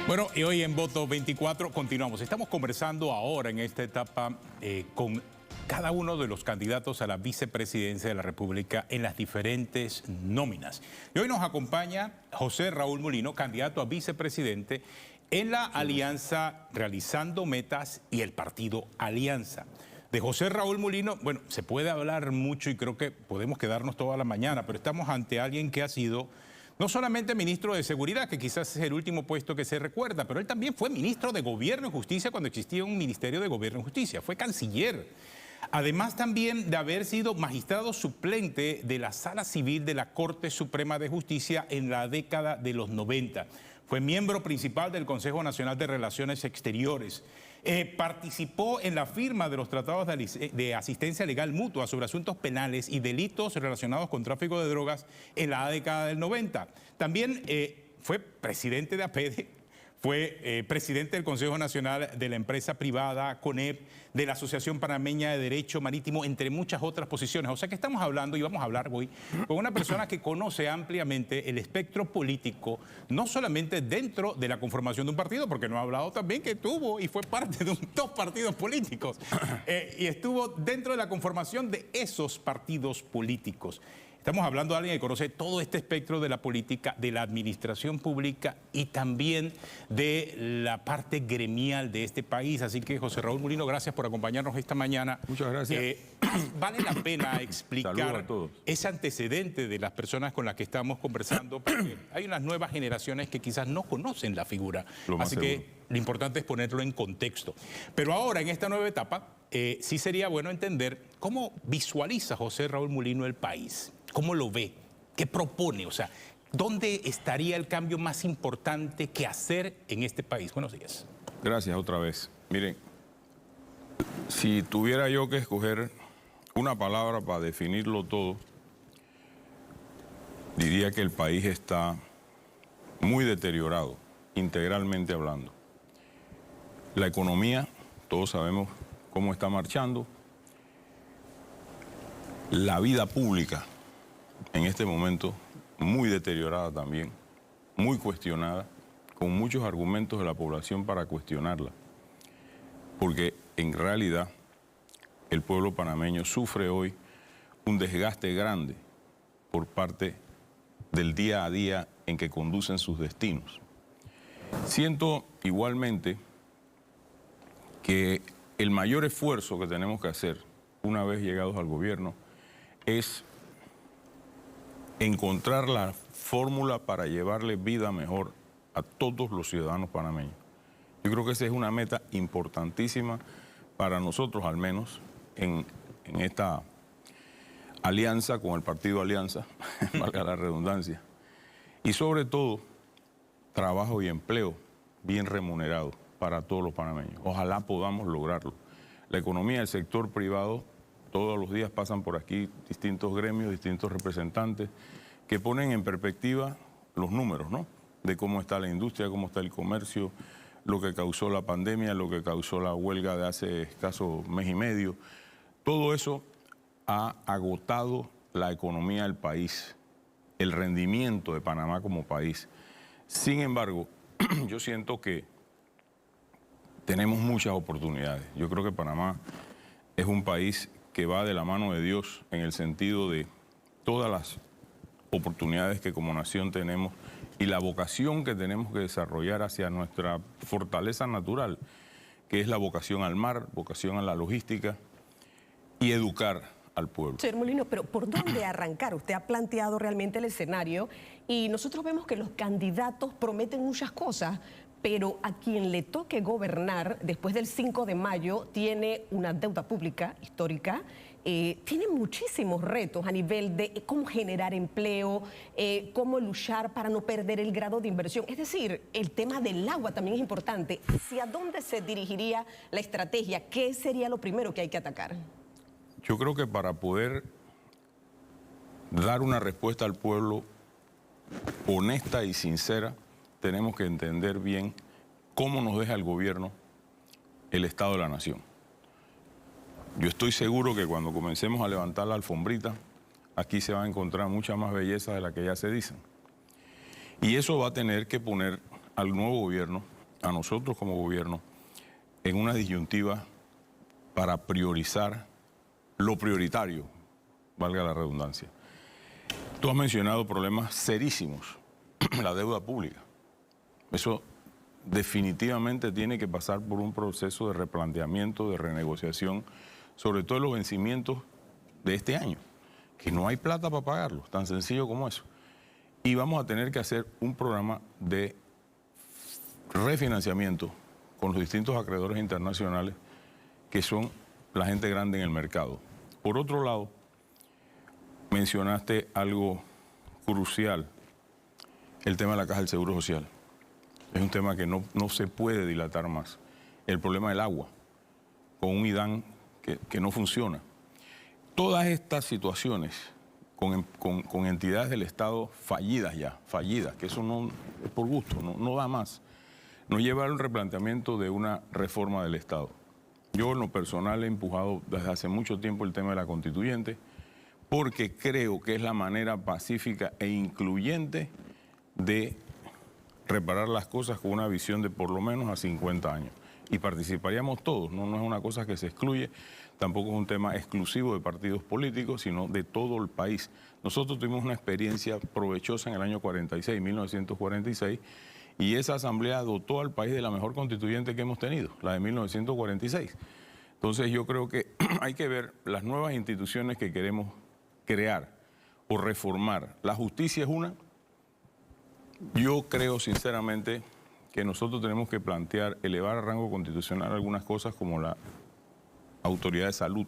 Bueno, y hoy en Voto 24 continuamos. Estamos conversando ahora en esta etapa con cada uno de los candidatos a la vicepresidencia de la República en las diferentes nóminas. Y hoy nos acompaña José Raúl Mulino, candidato a vicepresidente en la alianza Realizando Metas y el partido Alianza. De José Raúl Mulino, bueno, se puede hablar mucho y creo que podemos quedarnos toda la mañana, pero estamos ante alguien que ha sido no solamente ministro de Seguridad, que quizás es el último puesto que se recuerda, pero él también fue ministro de Gobierno y Justicia cuando existía un Ministerio de Gobierno y Justicia, fue canciller. Además también de haber sido magistrado suplente de la Sala Civil de la Corte Suprema de Justicia en la década de los 90. Fue miembro principal del Consejo Nacional de Relaciones Exteriores. Participó en la firma de los tratados de asistencia legal mutua sobre asuntos penales y delitos relacionados con tráfico de drogas en la década del 90. También fue presidente de APEDE, fue presidente del Consejo Nacional de la Empresa Privada, CONEP, de la Asociación Panameña de Derecho Marítimo, entre muchas otras posiciones. O sea que estamos hablando, y vamos a hablar hoy, con una persona que conoce ampliamente el espectro político, no solamente dentro de la conformación de un partido, porque nos ha hablado también que tuvo y fue parte de dos partidos políticos, y estuvo dentro de la conformación de esos partidos políticos. Estamos hablando de alguien que conoce todo este espectro de la política, de la administración pública y también de la parte gremial de este país. Así que, José Raúl Mulino, gracias por acompañarnos esta mañana. Muchas gracias. Vale la pena explicar ese antecedente de las personas con las que estamos conversando, porque hay unas nuevas generaciones que quizás no conocen la figura. Así que lo importante es ponerlo en contexto. Pero ahora, en esta nueva etapa, sí sería bueno entender cómo visualiza José Raúl Mulino el país. ¿Cómo lo ve? ¿Qué propone? O sea, ¿dónde estaría el cambio más importante que hacer en este país? Buenos días. Gracias otra vez. Miren, si tuviera yo que escoger una palabra para definirlo todo, diría que el país está muy deteriorado, integralmente hablando. La economía, todos sabemos cómo está marchando. La vida pública, en este momento, muy deteriorada también, muy cuestionada, con muchos argumentos de la población para cuestionarla. Porque en realidad el pueblo panameño sufre hoy un desgaste grande por parte del día a día en que conducen sus destinos. Siento igualmente que el mayor esfuerzo que tenemos que hacer una vez llegados al gobierno es encontrar la fórmula para llevarle vida mejor a todos los ciudadanos panameños. Yo creo que esa es una meta importantísima para nosotros, al menos, en esta alianza con el partido Alianza, valga la redundancia. Y sobre todo, trabajo y empleo bien remunerado para todos los panameños. Ojalá podamos lograrlo. La economía del sector privado, todos los días pasan por aquí distintos gremios, distintos representantes que ponen en perspectiva los números, ¿no? De cómo está la industria, cómo está el comercio, lo que causó la pandemia, lo que causó la huelga de hace escaso mes y medio. Todo eso ha agotado la economía del país, el rendimiento de Panamá como país. Sin embargo, yo siento que tenemos muchas oportunidades. Yo creo que Panamá es un país que va de la mano de Dios en el sentido de todas las oportunidades que como nación tenemos y la vocación que tenemos que desarrollar hacia nuestra fortaleza natural, que es la vocación al mar, vocación a la logística y educar al pueblo. Señor Mulino, pero ¿por dónde arrancar? Usted ha planteado realmente el escenario y nosotros vemos que los candidatos prometen muchas cosas, pero a quien le toque gobernar después del 5 de mayo tiene una deuda pública histórica, tiene muchísimos retos a nivel de cómo generar empleo, cómo luchar para no perder el grado de inversión. Es decir, el tema del agua también es importante. ¿Hacia dónde se dirigiría la estrategia? ¿Qué sería lo primero que hay que atacar? Yo creo que para poder dar una respuesta al pueblo honesta y sincera, tenemos que entender bien cómo nos deja el gobierno el Estado de la Nación. Yo estoy seguro que cuando comencemos a levantar la alfombrita, aquí se va a encontrar mucha más belleza de la que ya se dicen. Y eso va a tener que poner al nuevo gobierno a nosotros como gobierno en una disyuntiva para priorizar lo prioritario, valga la redundancia. Tú has mencionado problemas serísimos, la deuda pública. Eso definitivamente tiene que pasar por un proceso de replanteamiento, de renegociación, sobre todo los vencimientos de este año, que no hay plata para pagarlos, tan sencillo como eso. Y vamos a tener que hacer un programa de refinanciamiento con los distintos acreedores internacionales que son la gente grande en el mercado. Por otro lado, mencionaste algo crucial, el tema de la Caja del Seguro Social. Es un tema que no se puede dilatar más. El problema del agua, con un IDAN que no funciona. Todas estas situaciones con entidades del Estado fallidas ya, que eso no es por gusto, no da más, nos llevaron al replanteamiento de una reforma del Estado. Yo en lo personal he empujado desde hace mucho tiempo el tema de la constituyente, porque creo que es la manera pacífica e incluyente de reparar las cosas con una visión de por lo menos a 50 años. Y participaríamos todos, no es una cosa que se excluye, tampoco es un tema exclusivo de partidos políticos, sino de todo el país. Nosotros tuvimos una experiencia provechosa en el año 46, 1946, y esa asamblea dotó al país de la mejor constituyente que hemos tenido, la de 1946. Entonces yo creo que hay que ver las nuevas instituciones que queremos crear o reformar. La justicia es una. Yo creo sinceramente que nosotros tenemos que plantear, elevar a rango constitucional algunas cosas como la autoridad de salud,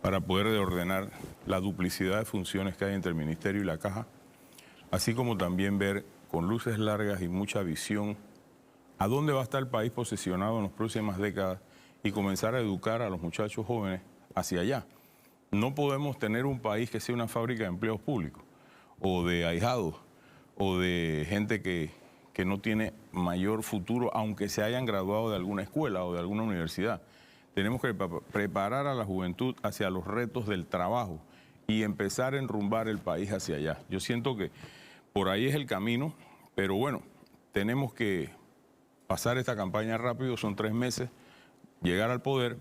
para poder reordenar la duplicidad de funciones que hay entre el Ministerio y la Caja, así como también ver con luces largas y mucha visión a dónde va a estar el país posicionado en las próximas décadas y comenzar a educar a los muchachos jóvenes hacia allá. No podemos tener un país que sea una fábrica de empleos públicos o de ahijados o de gente que no tiene mayor futuro, aunque se hayan graduado de alguna escuela o de alguna universidad. Tenemos que preparar a la juventud hacia los retos del trabajo y empezar a enrumbar el país hacia allá. Yo siento que por ahí es el camino, pero bueno, tenemos que pasar esta campaña rápido, son 3 meses, llegar al poder,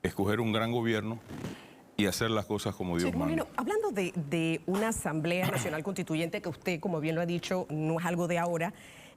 escoger un gran gobierno y hacer las cosas como Dios manda. Hablando de una Asamblea Nacional Constituyente, que usted, como bien lo ha dicho, no es algo de ahora,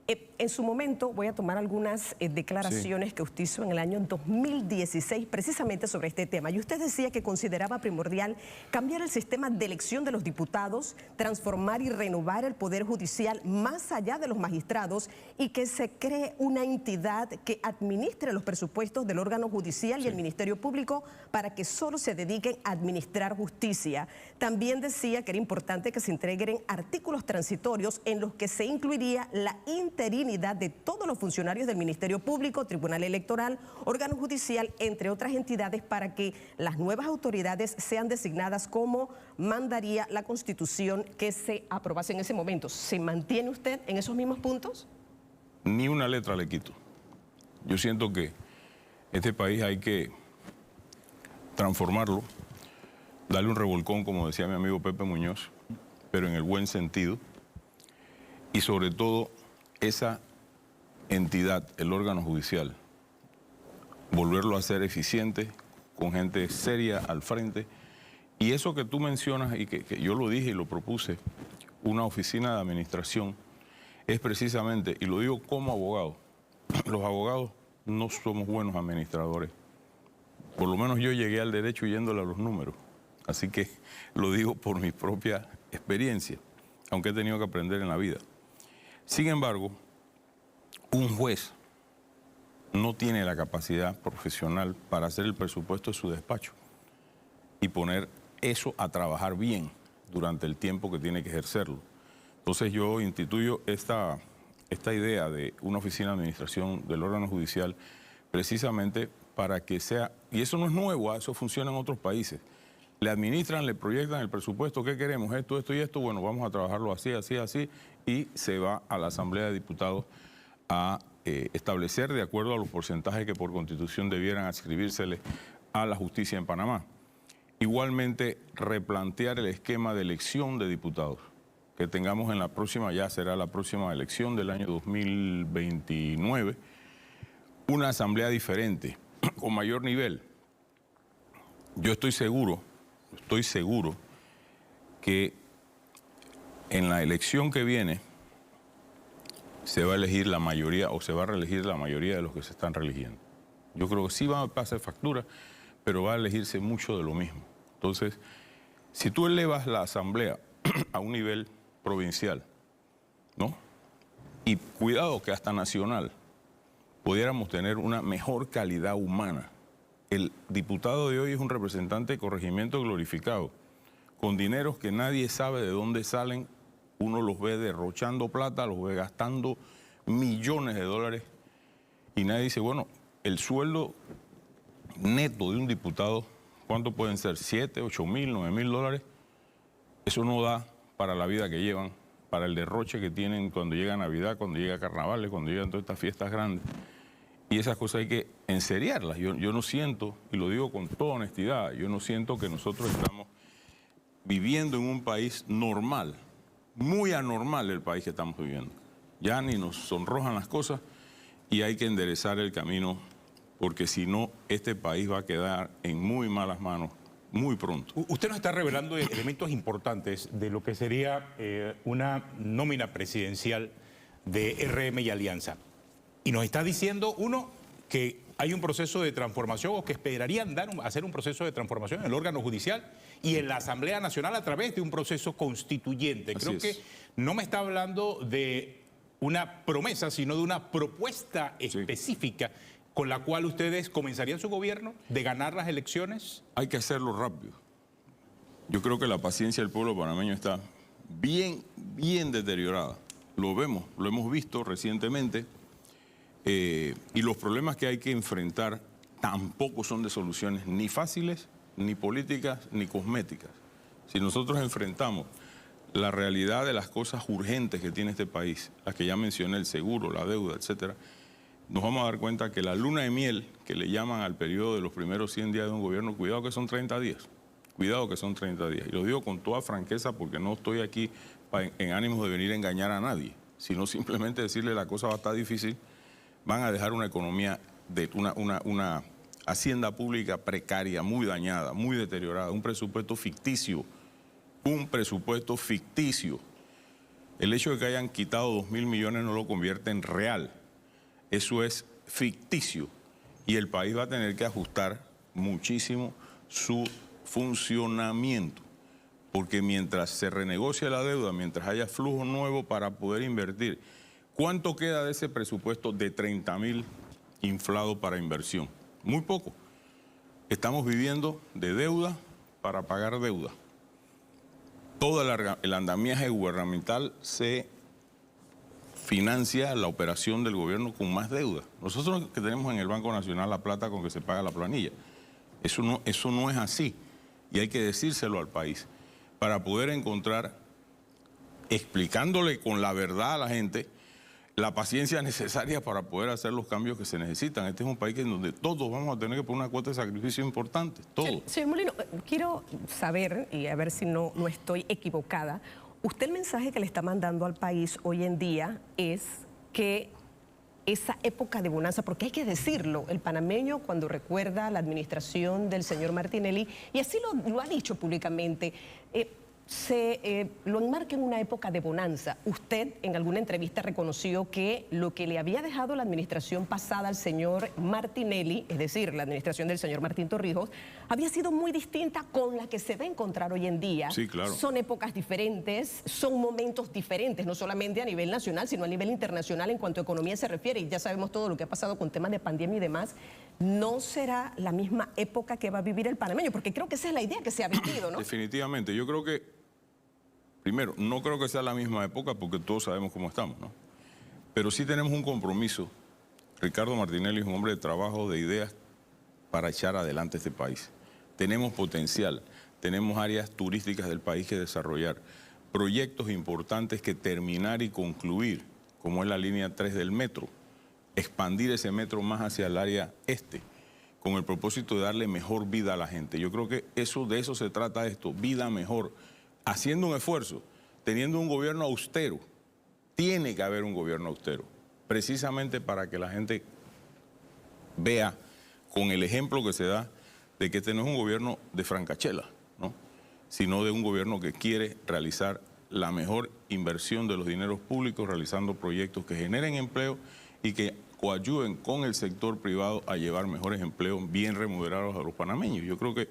en su momento voy a tomar algunas declaraciones que usted hizo en el año 2016 precisamente sobre este tema. Y usted decía que consideraba primordial cambiar el sistema de elección de los diputados, transformar y renovar el Poder Judicial más allá de los magistrados y que se cree una entidad que administre los presupuestos del órgano judicial y el Ministerio Público para que solo se dediquen a administrar justicia. También decía que era importante que se integren artículos transitorios en los que se incluiría la interinidad de todos los funcionarios del Ministerio Público, Tribunal Electoral, órgano judicial, entre otras entidades, para que las nuevas autoridades sean designadas como mandaría la Constitución que se aprobase en ese momento. ¿Se mantiene usted en esos mismos puntos? Ni una letra le quito. Yo siento que este país hay que transformarlo, darle un revolcón, como decía mi amigo Pepe Muñoz, pero en el buen sentido, y sobre todo esa entidad, el órgano judicial, volverlo a ser eficiente, con gente seria al frente. Y eso que tú mencionas y que yo lo dije y lo propuse, una oficina de administración, es precisamente, y lo digo como abogado, los abogados no somos buenos administradores. Por lo menos yo llegué al derecho yéndole a los números. Así que lo digo por mi propia experiencia, aunque he tenido que aprender en la vida. Sin embargo, un juez no tiene la capacidad profesional para hacer el presupuesto de su despacho y poner eso a trabajar bien durante el tiempo que tiene que ejercerlo. Entonces yo instituyo esta idea de una oficina de administración del órgano judicial precisamente para que sea, y eso no es nuevo, eso funciona en otros países. Le administran, le proyectan el presupuesto, ¿qué queremos? Esto y esto, bueno, vamos a trabajarlo así, y se va a la Asamblea de Diputados a establecer de acuerdo a los porcentajes que por Constitución debieran adscribírsele a la justicia en Panamá. Igualmente, replantear el esquema de elección de diputados, que tengamos en la próxima, ya será la próxima elección del año 2029, una asamblea diferente, con mayor nivel. Yo estoy seguro que en la elección que viene se va a elegir la mayoría o se va a reelegir la mayoría de los que se están reeligiendo. Yo creo que sí va a pasar factura, pero va a elegirse mucho de lo mismo. Entonces, si tú elevas la asamblea a un nivel provincial, ¿no? Y cuidado que hasta nacional, pudiéramos tener una mejor calidad humana. El diputado de hoy es un representante de corregimiento glorificado, con dineros que nadie sabe de dónde salen. Uno los ve derrochando plata, los ve gastando millones de dólares y nadie dice, bueno, el sueldo neto de un diputado, ¿cuánto pueden ser? 7, 8 mil, 9 mil dólares. Eso no da para la vida que llevan, para el derroche que tienen cuando llega Navidad, cuando llega Carnavales, cuando llegan todas estas fiestas grandes. Y esas cosas hay que enseriarlas. Yo no siento, y lo digo con toda honestidad, yo no siento que nosotros estamos viviendo en un país normal, muy anormal el país que estamos viviendo. Ya ni nos sonrojan las cosas y hay que enderezar el camino, porque si no, este país va a quedar en muy malas manos muy pronto. Usted nos está revelando elementos importantes de lo que sería una nómina presidencial de RM y Alianza. Y nos está diciendo, uno, que hay un proceso de transformación o que esperarían hacer un proceso de transformación en el órgano judicial y en la Asamblea Nacional a través de un proceso constituyente. Creo que no me está hablando de una promesa, sino de una propuesta específica con la cual ustedes comenzarían su gobierno de ganar las elecciones. Hay que hacerlo rápido. Yo creo que la paciencia del pueblo panameño está bien deteriorada. Lo vemos, lo hemos visto recientemente. Y los problemas que hay que enfrentar tampoco son de soluciones ni fáciles, ni políticas, ni cosméticas. Si nosotros enfrentamos la realidad de las cosas urgentes que tiene este país, las que ya mencioné, el seguro, la deuda, etcétera, nos vamos a dar cuenta que la luna de miel, que le llaman al periodo de los primeros 100 días de un gobierno, cuidado que son 30 días. Cuidado que son 30 días. Y lo digo con toda franqueza porque no estoy aquí en ánimos de venir a engañar a nadie, sino simplemente decirle la cosa va a estar difícil. Van a dejar una economía, una hacienda pública precaria, muy dañada, muy deteriorada, un presupuesto ficticio. El hecho de que hayan quitado 2.000 millones no lo convierte en real. Eso es ficticio. Y el país va a tener que ajustar muchísimo su funcionamiento. Porque mientras se renegocia la deuda, mientras haya flujo nuevo para poder invertir, ¿cuánto queda de ese presupuesto de 30.000 inflado para inversión? Muy poco. Estamos viviendo de deuda para pagar deuda. Todo el andamiaje gubernamental se financia la operación del gobierno con más deuda. Nosotros que tenemos en el Banco Nacional la plata con que se paga la planilla. Eso no es así. Y hay que decírselo al país para poder encontrar, explicándole con la verdad a la gente, la paciencia necesaria para poder hacer los cambios que se necesitan. Este es un país en donde todos vamos a tener que poner una cuota de sacrificio importante, todos. Señor Molino, quiero saber, y a ver si no estoy equivocada, usted el mensaje que le está mandando al país hoy en día es que esa época de bonanza, porque hay que decirlo, el panameño cuando recuerda la administración del señor Martinelli, y así lo ha dicho públicamente, lo enmarca en una época de bonanza. Usted en alguna entrevista reconoció que lo que le había dejado la administración pasada al señor Martinelli, es decir, la administración del señor Martín Torrijos, había sido muy distinta con la que se va a encontrar hoy en día. Sí, claro. Son épocas diferentes, son momentos diferentes, no solamente a nivel nacional, sino a nivel internacional en cuanto a economía se refiere, y ya sabemos todo lo que ha pasado con temas de pandemia y demás. No será la misma época que va a vivir el panameño, porque creo que esa es la idea que se ha vendido, ¿no? Definitivamente. Yo creo que, primero, no creo que sea la misma época porque todos sabemos cómo estamos, ¿no? Pero sí tenemos un compromiso. Ricardo Martinelli es un hombre de trabajo, de ideas para echar adelante este país. Tenemos potencial, tenemos áreas turísticas del país que desarrollar, proyectos importantes que terminar y concluir, como es la línea 3 del metro, expandir ese metro más hacia el área este, con el propósito de darle mejor vida a la gente. Yo creo que de eso se trata esto, vida mejor, haciendo un esfuerzo. teniendo un gobierno austero. Tiene que haber un gobierno austero, precisamente para que la gente vea con el ejemplo que se da de que este no es un gobierno de francachela, ¿no?, sino de un gobierno que quiere realizar la mejor inversión de los dineros públicos, realizando proyectos que generen empleo y que coayuden con el sector privado a llevar mejores empleos bien remunerados a los panameños. Yo creo que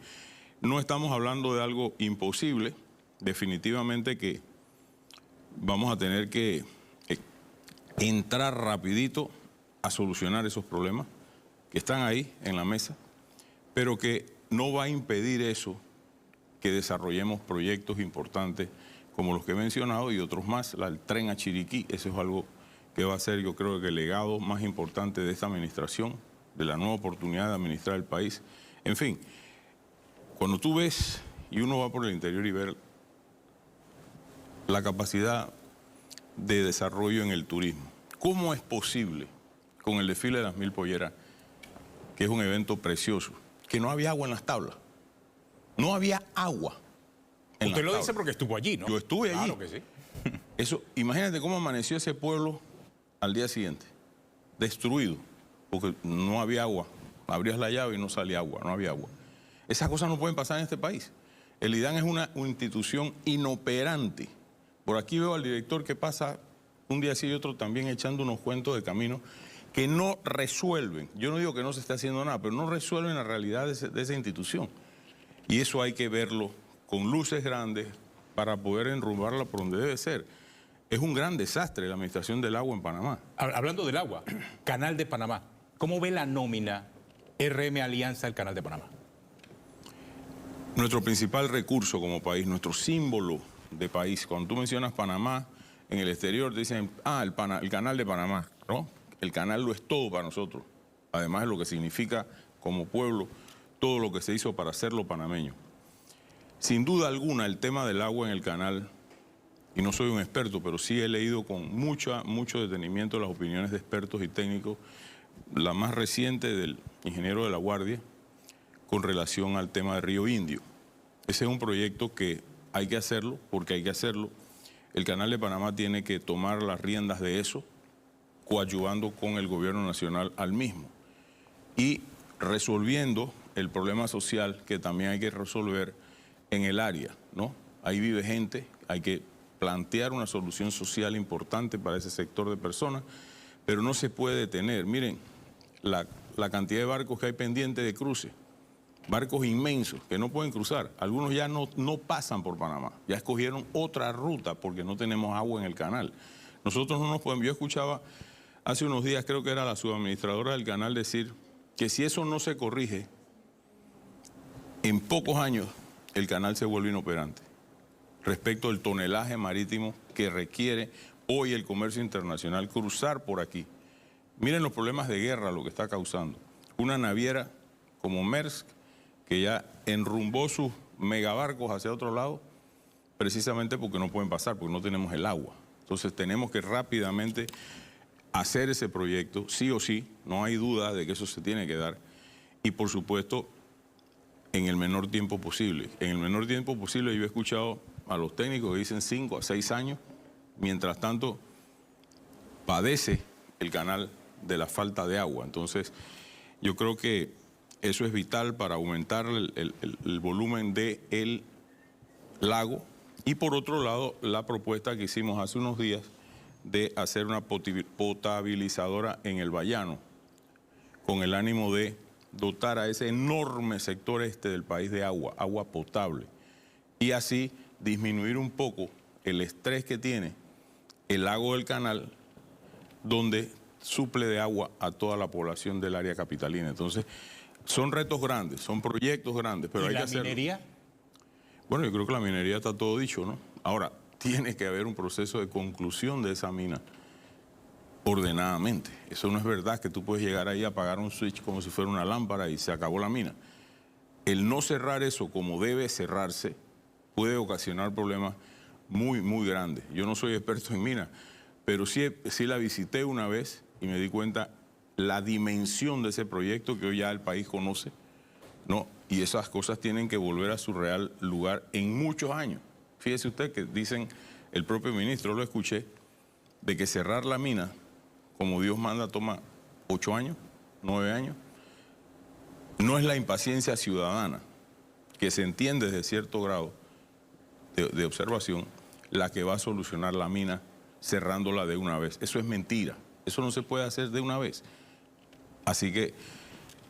no estamos hablando de algo imposible, definitivamente que vamos a tener que entrar rapidito a solucionar esos problemas que están ahí en la mesa, pero que no va a impedir eso que desarrollemos proyectos importantes como los que he mencionado y otros más. El tren a Chiriquí, eso es algo que va a ser, yo creo, que el legado más importante de esta administración, de la nueva oportunidad de administrar el país. En fin, cuando tú ves y uno va por el interior y ver la capacidad de desarrollo en el turismo, ¿cómo es posible con el desfile de las 1000 polleras, que es un evento precioso, que no había agua en las tablas? No había agua en Usted las lo tablas. dice porque estuvo allí, ¿no? Yo estuve allí. Claro que sí. Eso, imagínate cómo amaneció ese pueblo al día siguiente, destruido, porque no había agua. Abrías la llave y no salía agua, no había agua. Esas cosas no pueden pasar en este país. El IDAN es una institución inoperante. Por aquí veo al director que pasa un día sí y otro también echando unos cuentos de camino que no resuelven. Yo no digo que no se esté haciendo nada, pero no resuelven la realidad de esa institución. Y eso hay que verlo con luces grandes para poder enrumbarla por donde debe ser. Es un gran desastre la administración del agua en Panamá. Hablando del agua, Canal de Panamá. ¿Cómo ve la nómina RM Alianza del Canal de Panamá? Nuestro principal recurso como país, nuestro símbolo de país. Cuando tú mencionas Panamá, en el exterior te dicen, el Canal de Panamá, ¿no? El canal lo es todo para nosotros. Además de lo que significa como pueblo, todo lo que se hizo para hacerlo panameño. Sin duda alguna, el tema del agua en el canal, y no soy un experto, pero sí he leído con mucho detenimiento las opiniones de expertos y técnicos, la más reciente del ingeniero de La Guardia, con relación al tema de Río Indio. Ese es un proyecto que hay que hacerlo, porque hay que hacerlo. El Canal de Panamá tiene que tomar las riendas de eso, coadyuvando con el gobierno nacional al mismo. Y resolviendo el problema social que también hay que resolver en el área, ¿no? Ahí vive gente, hay que plantear una solución social importante para ese sector de personas, pero no se puede detener. Miren, la cantidad de barcos que hay pendientes de cruce, barcos inmensos que no pueden cruzar. Algunos ya no pasan por Panamá, ya escogieron otra ruta porque no tenemos agua en el canal. Nosotros no nos podemos. Yo escuchaba hace unos días, creo que era la subadministradora del canal, decir que si eso no se corrige, en pocos años el canal se vuelve inoperante respecto al tonelaje marítimo que requiere hoy el comercio internacional cruzar por aquí. Miren los problemas de guerra, lo que está causando. Una naviera como Maersk, que ya enrumbó sus megabarcos hacia otro lado, precisamente porque no pueden pasar, porque no tenemos el agua. Entonces tenemos que rápidamente hacer ese proyecto, sí o sí, no hay duda de que eso se tiene que dar. Y por supuesto, en el menor tiempo posible. En el menor tiempo posible yo he escuchado a los técnicos que dicen 5 a 6 años. Mientras tanto, padece el canal de la falta de agua. Entonces, yo creo que eso es vital para aumentar el volumen del lago. Y por otro lado, la propuesta que hicimos hace unos días de hacer una potabilizadora en el Bayano, con el ánimo de dotar a ese enorme sector del país de agua, agua potable, y así disminuir un poco el estrés que tiene el lago del canal, donde suple de agua a toda la población del área capitalina. Entonces, son retos grandes, son proyectos grandes, pero hay que hacerlo. ¿Y la minería? Bueno, yo creo que la minería está todo dicho, ¿no? Ahora, tiene que haber un proceso de conclusión de esa mina ordenadamente. Eso no es verdad que tú puedes llegar ahí a apagar un switch como si fuera una lámpara y se acabó la mina. El no cerrar eso como debe cerrarse puede ocasionar problemas muy, muy grandes. Yo no soy experto en minas, pero sí la visité una vez y me di cuenta la dimensión de ese proyecto que hoy ya el país conoce, ¿no? Y esas cosas tienen que volver a su real lugar en muchos años. Fíjese usted que dicen el propio ministro lo escuché, de que cerrar la mina, como Dios manda, toma 8 años, 9 años. No es la impaciencia ciudadana, que se entiende desde cierto grado de observación, la que va a solucionar la mina cerrándola de una vez. Eso es mentira. Eso no se puede hacer de una vez. Así que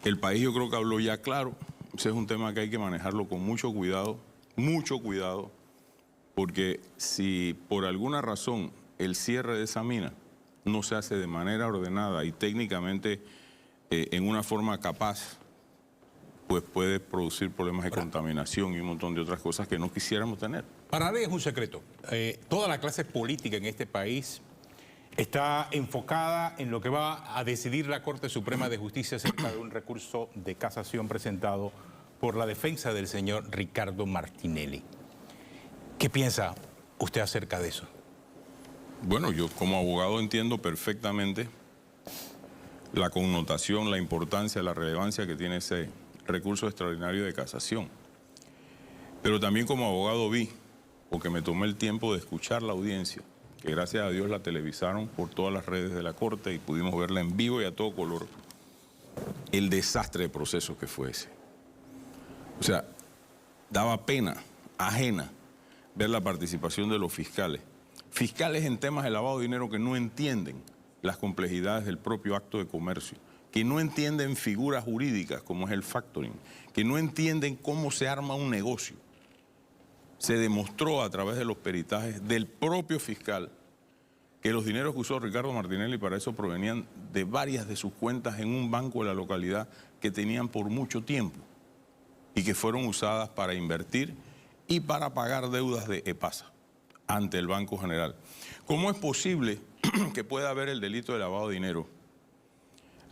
el país yo creo que habló ya claro. Ese es un tema que hay que manejarlo con mucho cuidado, porque si por alguna razón el cierre de esa mina no se hace de manera ordenada y técnicamente en una forma capaz, pues puede producir problemas de contaminación y un montón de otras cosas que no quisiéramos tener. Para nadie es un secreto. Toda la clase política en este país está enfocada en lo que va a decidir la Corte Suprema de Justicia acerca de un recurso de casación presentado por la defensa del señor Ricardo Martinelli. ¿Qué piensa usted acerca de eso? Bueno, yo como abogado entiendo perfectamente la connotación, la importancia, la relevancia que tiene ese recurso extraordinario de casación. Pero también como abogado vi, porque me tomé el tiempo de escuchar la audiencia, que gracias a Dios la televisaron por todas las redes de la Corte y pudimos verla en vivo y a todo color, el desastre de proceso que fue ese. O sea, daba pena ajena ver la participación de los fiscales. Fiscales en temas de lavado de dinero que no entienden las complejidades del propio acto de comercio, que no entienden figuras jurídicas como es el factoring, que no entienden cómo se arma un negocio. Se demostró a través de los peritajes del propio fiscal que los dineros que usó Ricardo Martinelli para eso provenían de varias de sus cuentas en un banco de la localidad que tenían por mucho tiempo y que fueron usadas para invertir y para pagar deudas de EPASA ante el Banco General. ¿Cómo es posible que pueda haber el delito de lavado de dinero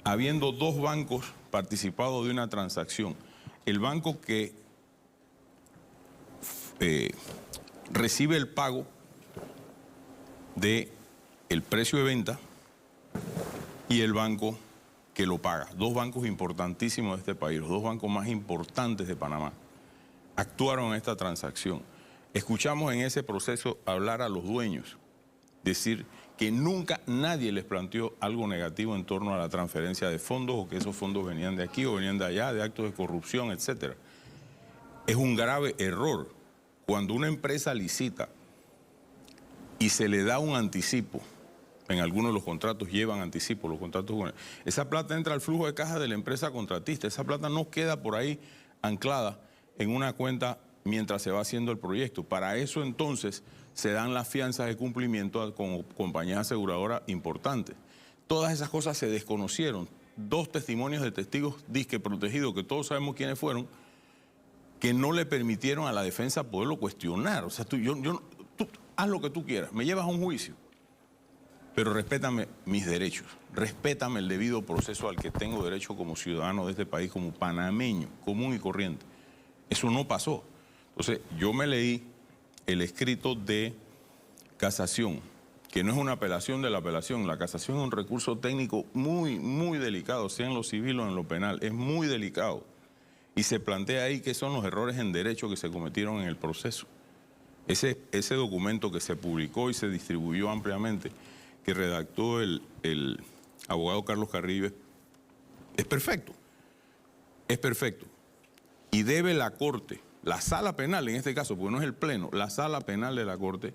habiendo dos bancos participados de una transacción? El banco que recibe el pago del precio de venta y el banco que lo paga. Dos bancos importantísimos de este país, los dos bancos más importantes de Panamá, actuaron en esta transacción. Escuchamos en ese proceso hablar a los dueños, decir que nunca nadie les planteó algo negativo en torno a la transferencia de fondos o que esos fondos venían de aquí o venían de allá, de actos de corrupción, etc. Es un grave error cuando una empresa licita y se le da un anticipo. En algunos de los contratos llevan anticipo, los contratos. Esa plata entra al flujo de caja de la empresa contratista. Esa plata no queda por ahí anclada en una cuenta mientras se va haciendo el proyecto. Para eso entonces se dan las fianzas de cumplimiento con compañías aseguradoras importantes. Todas esas cosas se desconocieron. Dos testimonios de testigos disque protegidos, que todos sabemos quiénes fueron, que no le permitieron a la defensa poderlo cuestionar. O sea, tú haz lo que tú quieras, me llevas a un juicio, pero respétame mis derechos, respétame el debido proceso al que tengo derecho como ciudadano de este país, como panameño, común y corriente. Eso no pasó. Entonces, yo me leí el escrito de casación, que no es una apelación de la apelación. La casación es un recurso técnico muy, muy delicado, sea en lo civil o en lo penal. Es muy delicado. Y se plantea ahí qué son los errores en derecho que se cometieron en el proceso. Ese documento que se publicó y se distribuyó ampliamente, que redactó el abogado Carlos Carrillo, es perfecto. Es perfecto. Y debe la Corte, la Sala Penal en este caso, porque no es el Pleno, la Sala Penal de la Corte,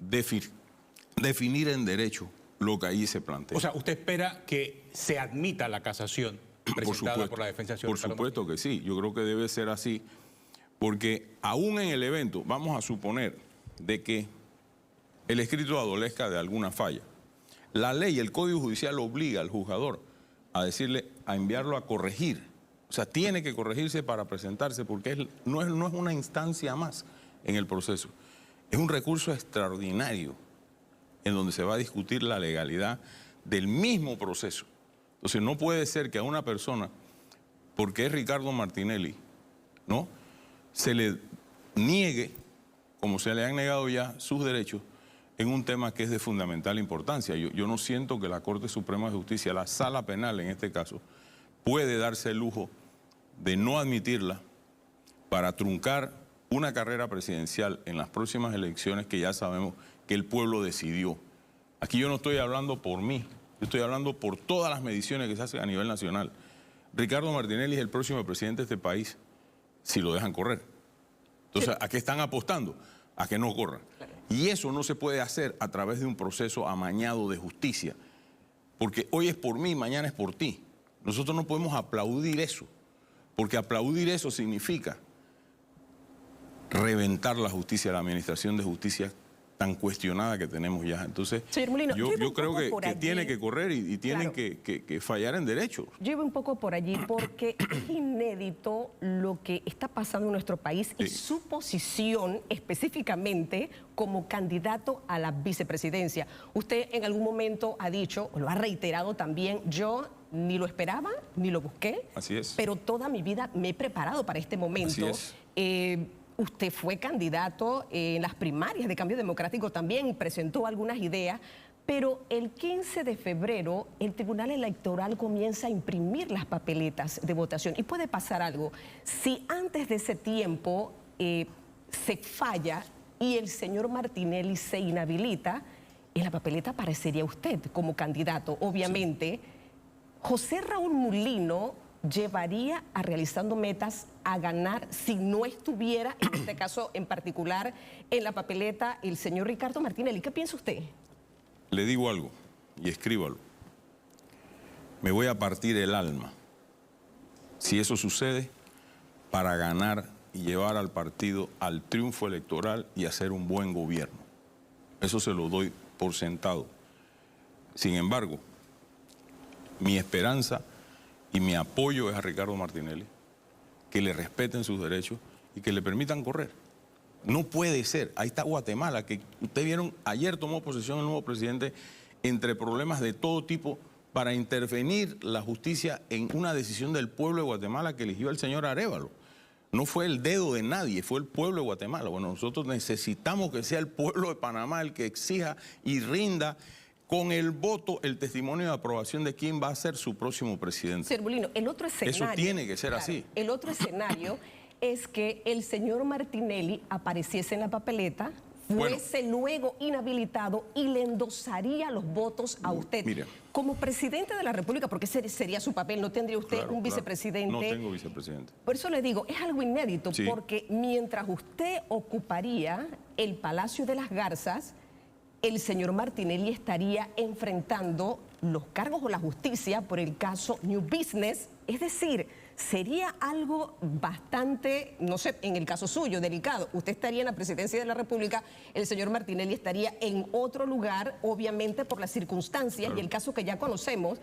definir en derecho lo que ahí se plantea. O sea, ¿usted espera que se admita la casación presentada por la defensa del señor Por supuesto que sí, yo creo que debe ser así, porque aún en el evento, vamos a suponer de que el escrito adolezca de alguna falla. La ley, el Código Judicial obliga al juzgador a decirle, a enviarlo a corregir. O sea, tiene que corregirse para presentarse porque no es una instancia más en el proceso. Es un recurso extraordinario en donde se va a discutir la legalidad del mismo proceso. Entonces, no puede ser que a una persona, porque es Ricardo Martinelli, ¿no?, se le niegue, como se le han negado ya, sus derechos en un tema que es de fundamental importancia. Yo no siento que la Corte Suprema de Justicia, la Sala Penal en este caso, puede darse el lujo de no admitirla para truncar una carrera presidencial en las próximas elecciones que ya sabemos que el pueblo decidió. Aquí yo no estoy hablando por mí, yo estoy hablando por todas las mediciones que se hacen a nivel nacional. Ricardo Martinelli es el próximo presidente de este país, si lo dejan correr. Entonces, ¿a qué están apostando? A que no corra. Y eso no se puede hacer a través de un proceso amañado de justicia, porque hoy es por mí, mañana es por ti. Nosotros no podemos aplaudir eso, porque aplaudir eso significa reventar la justicia, la administración de justicia tan cuestionada que tenemos ya. Entonces, señor Molino, yo creo que tiene que correr y tienen claro, que fallar en derechos. Yo iba un poco por allí porque es inédito lo que está pasando en nuestro país y su posición específicamente como candidato a la vicepresidencia. Usted en algún momento ha dicho, o lo ha reiterado también, yo ni lo esperaba, ni lo busqué. Así es. Pero toda mi vida me he preparado para este momento. Así es. Usted fue candidato en las primarias de Cambio Democrático también, presentó algunas ideas, pero el 15 de febrero el Tribunal Electoral comienza a imprimir las papeletas de votación. Y puede pasar algo. Si antes de ese tiempo se falla y el señor Martinelli se inhabilita, en la papeleta aparecería usted como candidato. Obviamente, sí. José Raúl Mulino llevaría a Realizando Metas a ganar si no estuviera, en este caso en particular, en la papeleta el señor Ricardo Martinelli. ¿Qué piensa usted? Le digo algo y escríbalo. Me voy a partir el alma, si eso sucede, para ganar y llevar al partido al triunfo electoral y hacer un buen gobierno. Eso se lo doy por sentado. Sin embargo, mi esperanza y mi apoyo es a Ricardo Martinelli, que le respeten sus derechos y que le permitan correr. No puede ser. Ahí está Guatemala, que ustedes vieron, ayer tomó posesión el nuevo presidente entre problemas de todo tipo para intervenir la justicia en una decisión del pueblo de Guatemala que eligió al señor Arévalo. No fue el dedo de nadie, fue el pueblo de Guatemala. Bueno, nosotros necesitamos que sea el pueblo de Panamá el que exija y rinda con el voto, el testimonio de aprobación de quién va a ser su próximo presidente. Señor Molino, el otro escenario... Eso tiene que ser así. El otro escenario es que el señor Martinelli apareciese en la papeleta, fuese luego inhabilitado y le endosaría los votos a usted. Mire, como presidente de la República, porque ese sería su papel, ¿no tendría usted un vicepresidente? No tengo vicepresidente. Por eso le digo, es algo inédito, sí, porque mientras usted ocuparía el Palacio de las Garzas, el señor Martinelli estaría enfrentando los cargos o la justicia por el caso New Business. Es decir, sería algo bastante, no sé, en el caso suyo, delicado. Usted estaría en la presidencia de la República, el señor Martinelli estaría en otro lugar, obviamente por las circunstancias y el caso que ya conocemos.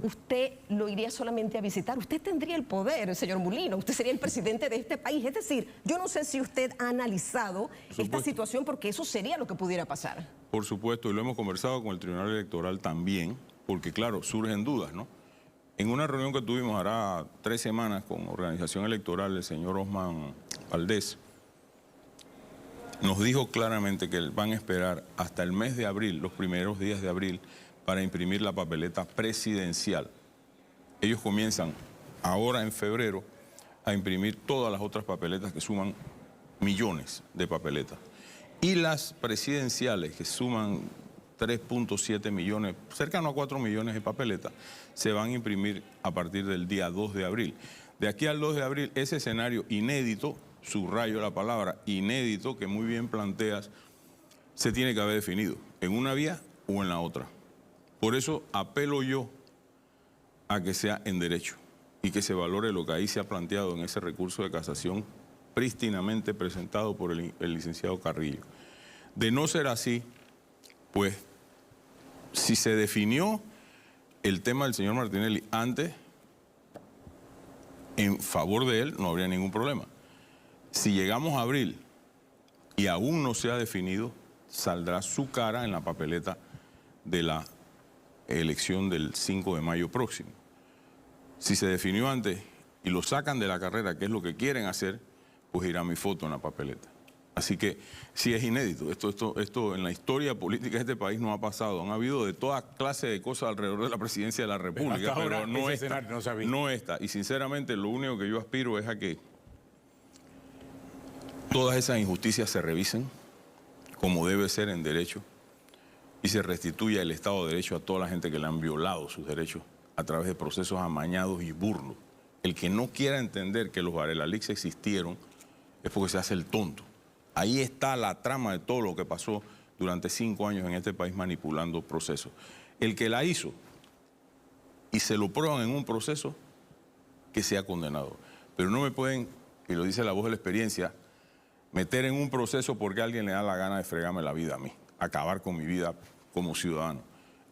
Usted lo iría solamente a visitar. Usted tendría el poder, señor Mulino. Usted sería el presidente de este país. Es decir, yo no sé si usted ha analizado esta situación porque eso sería lo que pudiera pasar. Por supuesto, y lo hemos conversado con el Tribunal Electoral también, porque claro, surgen dudas, ¿no? En una reunión que tuvimos hará 3 semanas con Organización Electoral, el señor Osman Valdés nos dijo claramente que van a esperar hasta el mes de abril, los primeros días de abril, para imprimir la papeleta presidencial. Ellos comienzan ahora en febrero a imprimir todas las otras papeletas que suman millones de papeletas. Y las presidenciales que suman 3.7 millones, cercano a 4 millones de papeletas, se van a imprimir a partir del día 2 de abril. De aquí al 2 de abril, ese escenario inédito, subrayo la palabra inédito, que muy bien planteas, se tiene que haber definido en una vía o en la otra. Por eso apelo yo a que sea en derecho y que se valore lo que ahí se ha planteado en ese recurso de casación prístinamente presentado por el licenciado Carrillo. De no ser así, pues si se definió el tema del señor Martinelli antes, en favor de él no habría ningún problema. Si llegamos a abril y aún no se ha definido, saldrá su cara en la papeleta de la elección del 5 de mayo próximo. Si se definió antes y lo sacan de la carrera, que es lo que quieren hacer, pues irá mi foto en la papeleta. Así que sí es inédito. Esto en la historia política de este país no ha pasado. Han habido de toda clase de cosas alrededor de la presidencia de la República, pero no esta. Y sinceramente lo único que yo aspiro es a que todas esas injusticias se revisen como debe ser en derecho y se restituya el Estado de Derecho a toda la gente que le han violado sus derechos a través de procesos amañados y burlos. El que no quiera entender que los Varela Leaks existieron es porque se hace el tonto. Ahí está la trama de todo lo que pasó durante 5 años en este país manipulando procesos. El que la hizo y se lo prueban en un proceso, que sea condenado. Pero no me pueden, y lo dice la voz de la experiencia, meter en un proceso porque a alguien le da la gana de fregarme la vida a mí, acabar con mi vida como ciudadano.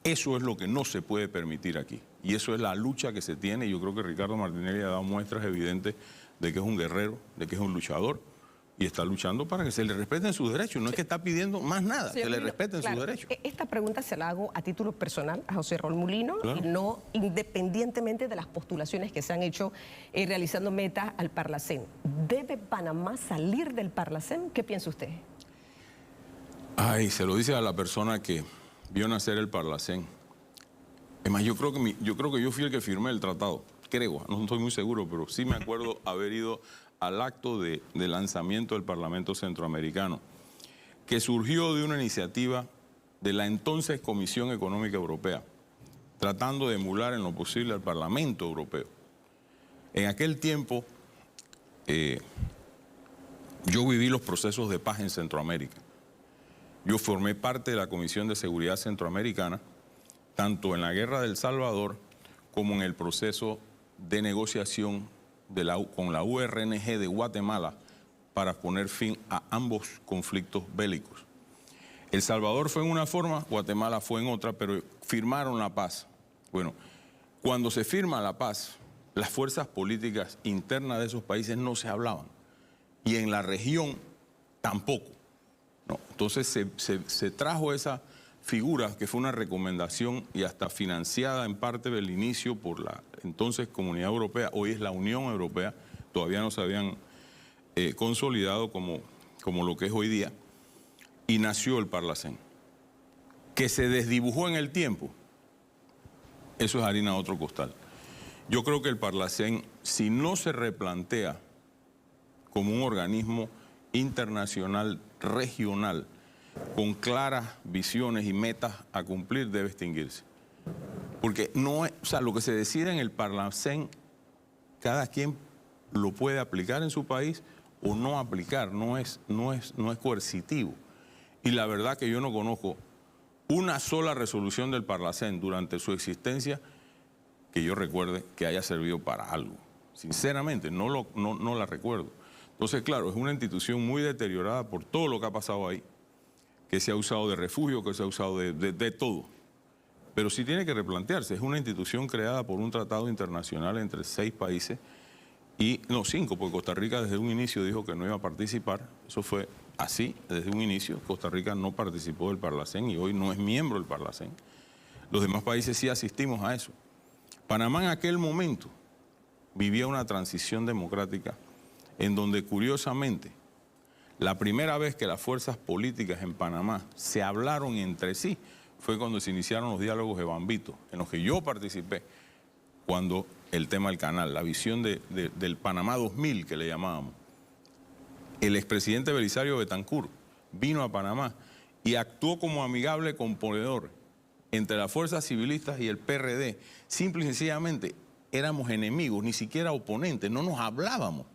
Eso es lo que no se puede permitir aquí. Y eso es la lucha que se tiene. Y yo creo que Ricardo Martinelli ha dado muestras evidentes de que es un guerrero, de que es un luchador. Y está luchando para que se le respeten sus derechos. No es que está pidiendo más nada, que le respeten sus derechos. Esta pregunta se la hago a título personal a José Raúl Mulino, y no independientemente de las postulaciones que se han hecho realizando metas al Parlacén. ¿Debe Panamá salir del Parlacén? ¿Qué piensa usted? Ay, se lo dice a la persona que vio nacer el Parlacén. Es más, yo creo que yo fui el que firmé el tratado. Creo, no estoy muy seguro, pero sí me acuerdo haber ido al acto de lanzamiento del Parlamento Centroamericano, que surgió de una iniciativa de la entonces Comisión Económica Europea, tratando de emular en lo posible al Parlamento Europeo. En aquel tiempo, yo viví los procesos de paz en Centroamérica. Yo formé parte de la Comisión de Seguridad Centroamericana, tanto en la Guerra del Salvador como en el proceso de negociación con la URNG de Guatemala para poner fin a ambos conflictos bélicos. El Salvador fue en una forma, Guatemala fue en otra, pero firmaron la paz. Bueno, cuando se firma la paz, las fuerzas políticas internas de esos países no se hablaban. Y en la región tampoco. No, entonces se trajo esa figura, que fue una recomendación y hasta financiada en parte del inicio por la entonces Comunidad Europea, hoy es la Unión Europea, todavía no se habían consolidado como lo que es hoy día, y nació el Parlacén. Que se desdibujó en el tiempo, eso es harina de otro costal. Yo creo que el Parlacén, si no se replantea como un organismo internacional, regional, con claras visiones y metas a cumplir, debe extinguirse. Porque no es, o sea, lo que se decide en el Parlacén, cada quien lo puede aplicar en su país o no aplicar, no es coercitivo. Y la verdad que yo no conozco una sola resolución del Parlacén durante su existencia que yo recuerde que haya servido para algo. Sinceramente, no la recuerdo. Entonces, claro, es una institución muy deteriorada por todo lo que ha pasado ahí, que se ha usado de refugio, que se ha usado de todo. Pero sí tiene que replantearse. Es una institución creada por un tratado internacional entre 6 países, no 5, porque Costa Rica desde un inicio dijo que no iba a participar. Eso fue así, desde un inicio. Costa Rica no participó del Parlacén y hoy no es miembro del Parlacén. Los demás países sí asistimos a eso. Panamá en aquel momento vivía una transición democrática en donde, curiosamente, la primera vez que las fuerzas políticas en Panamá se hablaron entre sí fue cuando se iniciaron los diálogos de Bambito, en los que yo participé, cuando el tema del canal, la visión del Panamá 2000 que le llamábamos. El expresidente Belisario Betancur vino a Panamá y actuó como amigable componedor entre las fuerzas civilistas y el PRD. Simple y sencillamente éramos enemigos, ni siquiera oponentes, no nos hablábamos.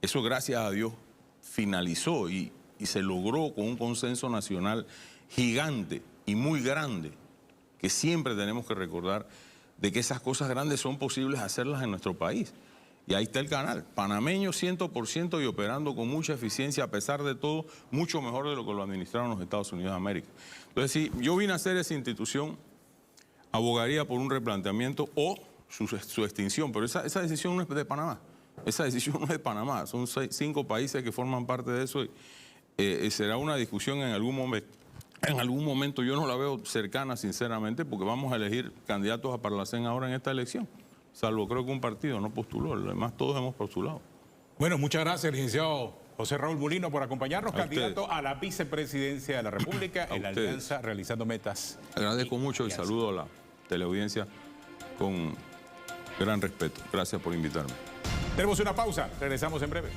Eso, gracias a Dios, finalizó y se logró con un consenso nacional gigante y muy grande, que siempre tenemos que recordar de que esas cosas grandes son posibles hacerlas en nuestro país. Y ahí está el canal, panameño 100% y operando con mucha eficiencia, a pesar de todo, mucho mejor de lo que lo administraron los Estados Unidos de América. Entonces, si yo vine a hacer esa institución, abogaría por un replanteamiento o su extinción, pero esa decisión no es de Panamá. Esa decisión no es de Panamá, son 5 países que forman parte de eso y será una discusión en algún momento. En algún momento yo no la veo cercana, sinceramente, porque vamos a elegir candidatos a Parlacén ahora en esta elección. Salvo creo que un partido no postuló, lo demás todos hemos postulado. Bueno, muchas gracias, licenciado José Raúl Mulino, por acompañarnos, candidato a la vicepresidencia de la República en la Alianza Realizando Metas. Agradezco mucho y saludo a la teleaudiencia con gran respeto. Gracias por invitarme. Tenemos una pausa, regresamos en breve.